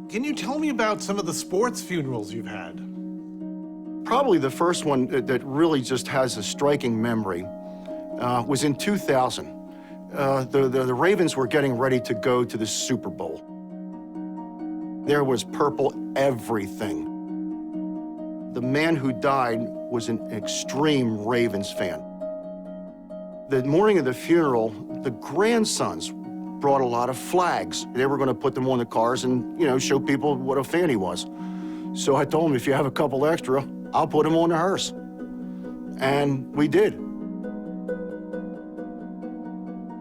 Can you tell me about some of the sports funerals you've had? Probably the first one that really just has a striking memory was in 2000. The Ravens were getting ready to go to the Super Bowl. There was purple everything. The man who died was an extreme Ravens fan. The morning of the funeral, the grandsons brought a lot of flags. They were going to put them on the cars and, show people what a fan he was. So I told him, if you have a couple extra, I'll put them on the hearse. And we did.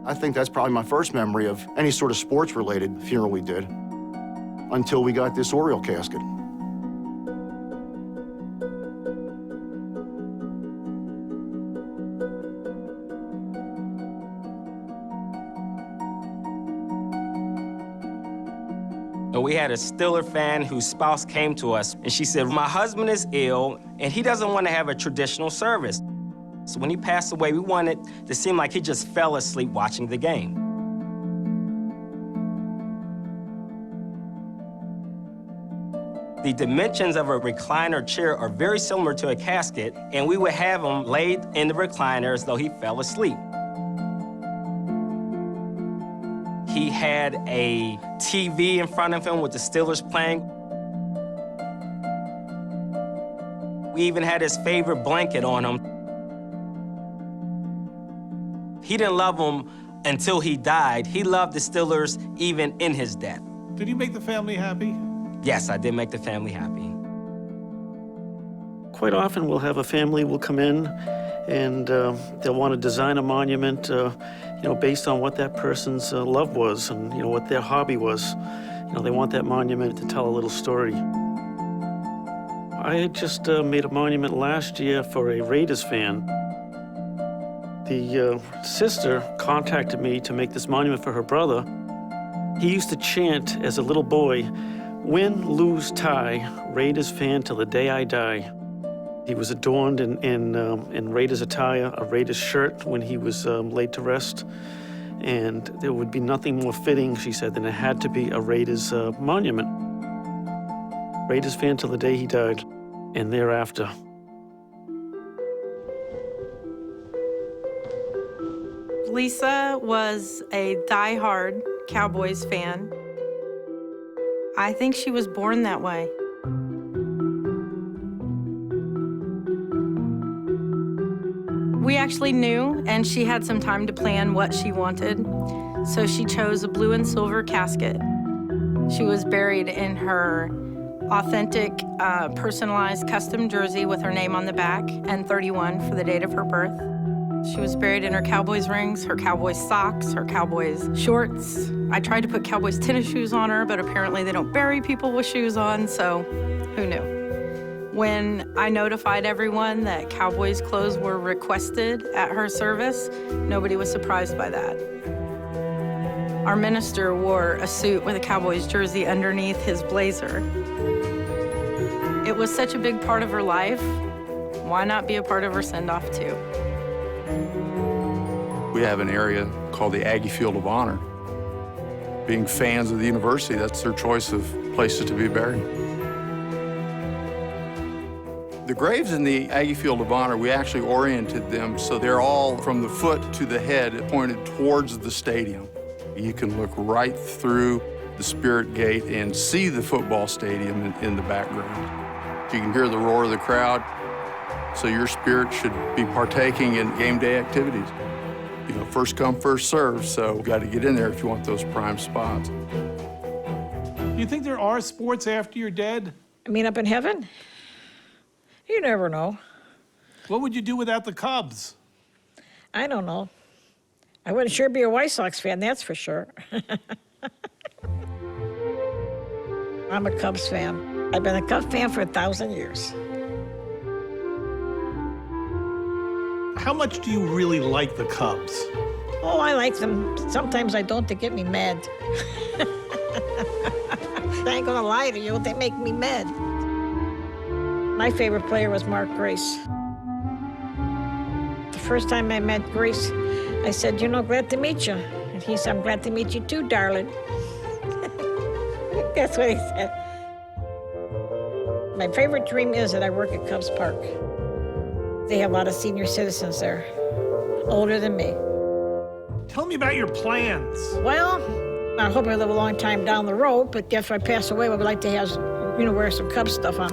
I think that's probably my first memory of any sort of sports-related funeral we did until we got this Oriole casket. We had a Steeler fan whose spouse came to us, and she said, my husband is ill, and he doesn't want to have a traditional service. So when he passed away, we wanted to seem like he just fell asleep watching the game. The dimensions of a recliner chair are very similar to a casket, and we would have him laid in the recliner as though he fell asleep. He had a TV in front of him with the Steelers playing. We even had his favorite blanket on him. He didn't love them until he died. He loved the Steelers even in his death. Did you make the family happy? Yes, I did make the family happy. Quite often we'll have a family will come in and they'll want to design a monument based on what that person's love was and what their hobby was. They want that monument to tell a little story. I had just made a monument last year for a Raiders fan. The sister contacted me to make this monument for her brother. He used to chant as a little boy, "Win, lose, tie, Raiders fan till the day I die." He was adorned in Raiders attire, a Raiders shirt when he was laid to rest. And there would be nothing more fitting, she said, than it had to be a Raiders monument. Raiders fan till the day he died, and thereafter. Lisa was a diehard Cowboys fan. I think she was born that way. We actually knew, and she had some time to plan what she wanted, so she chose a blue and silver casket. She was buried in her authentic, personalized custom jersey with her name on the back and 31 for the date of her birth. She was buried in her Cowboys rings, her Cowboys socks, her Cowboys shorts. I tried to put Cowboys tennis shoes on her, but apparently they don't bury people with shoes on, so who knew? When I notified everyone that Cowboys clothes were requested at her service, nobody was surprised by that. Our minister wore a suit with a Cowboys jersey underneath his blazer. It was such a big part of her life. Why not be a part of her send-off too? We have an area called the Aggie Field of Honor. Being fans of the university, that's their choice of places to be buried. The graves in the Aggie Field of Honor, we actually oriented them so they're all from the foot to the head pointed towards the stadium. You can look right through the Spirit Gate and see the football stadium in the background. You can hear the roar of the crowd, so your spirit should be partaking in game day activities. First come, first serve, so you got to get in there if you want those prime spots. Do you think there are sports after you're dead? I mean, up in heaven? You never know. What would you do without the Cubs? I don't know. I wouldn't sure be a White Sox fan, that's for sure. I'm a Cubs fan. I've been a Cubs fan for 1,000 years. How much do you really like the Cubs? Oh, I like them. Sometimes I don't. They get me mad. I ain't gonna lie to you, they make me mad. My favorite player was Mark Grace. The first time I met Grace, I said, glad to meet you. And he said, I'm glad to meet you too, darling. That's what he said. My favorite dream is that I work at Cubs Park. They have a lot of senior citizens there, older than me. Tell me about your plans. Well, I hope I live a long time down the road, but if I pass away, I would like to have, wear some Cubs stuff on,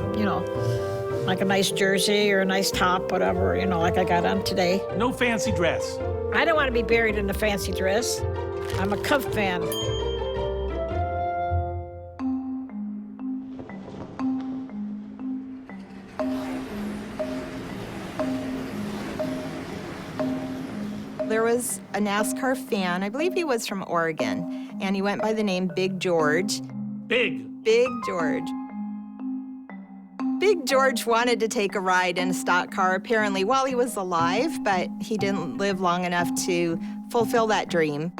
like a nice jersey or a nice top, whatever, like I got on today. No fancy dress. I don't want to be buried in a fancy dress. I'm a Cub fan. There was a NASCAR fan, I believe he was from Oregon, and he went by the name Big George. Big. Big George. Big George wanted to take a ride in a stock car apparently while he was alive, but he didn't live long enough to fulfill that dream.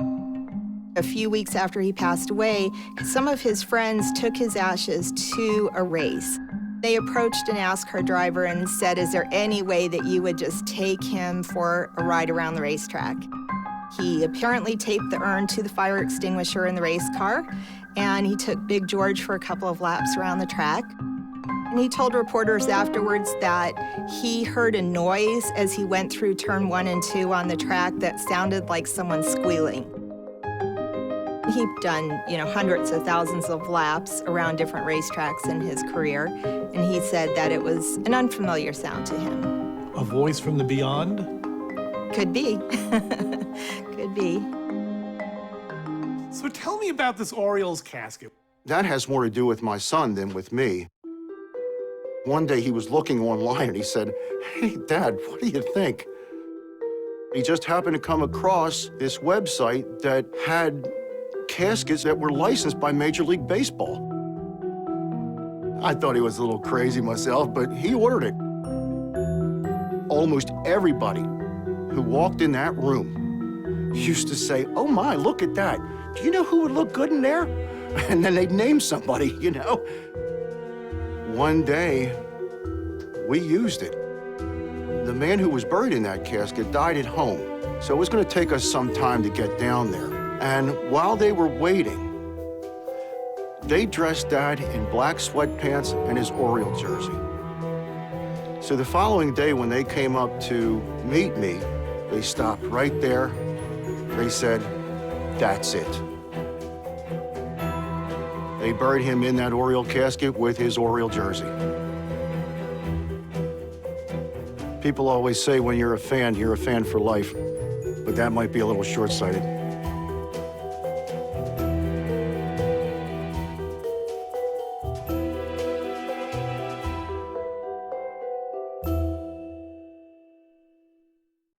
A few weeks after he passed away, some of his friends took his ashes to a race. They approached a NASCAR driver and said, "Is there any way that you would just take him for a ride around the racetrack?" He apparently taped the urn to the fire extinguisher in the race car, and he took Big George for a couple of laps around the track. And he told reporters afterwards that he heard a noise as he went through turn 1 and 2 on the track that sounded like someone squealing. He'd done, hundreds of thousands of laps around different racetracks in his career, and he said that it was an unfamiliar sound to him. A voice from the beyond? Could be. Could be. So tell me about this Orioles casket. That has more to do with my son than with me. One day he was looking online and he said, "Hey, Dad, what do you think?" He just happened to come across this website that had caskets that were licensed by Major League Baseball. I thought he was a little crazy myself, but he ordered it. Almost everybody who walked in that room used to say, "Oh my, look at that. Do you know who would look good in there?" And then they'd name somebody, One day, we used it. The man who was buried in that casket died at home, so it was going to take us some time to get down there. And while they were waiting, they dressed Dad in black sweatpants and his Oriole jersey. So the following day, when they came up to meet me, they stopped right there. They said, "That's it." They buried him in that Oriole casket with his Oriole jersey. People always say when you're a fan for life, but that might be a little short-sighted.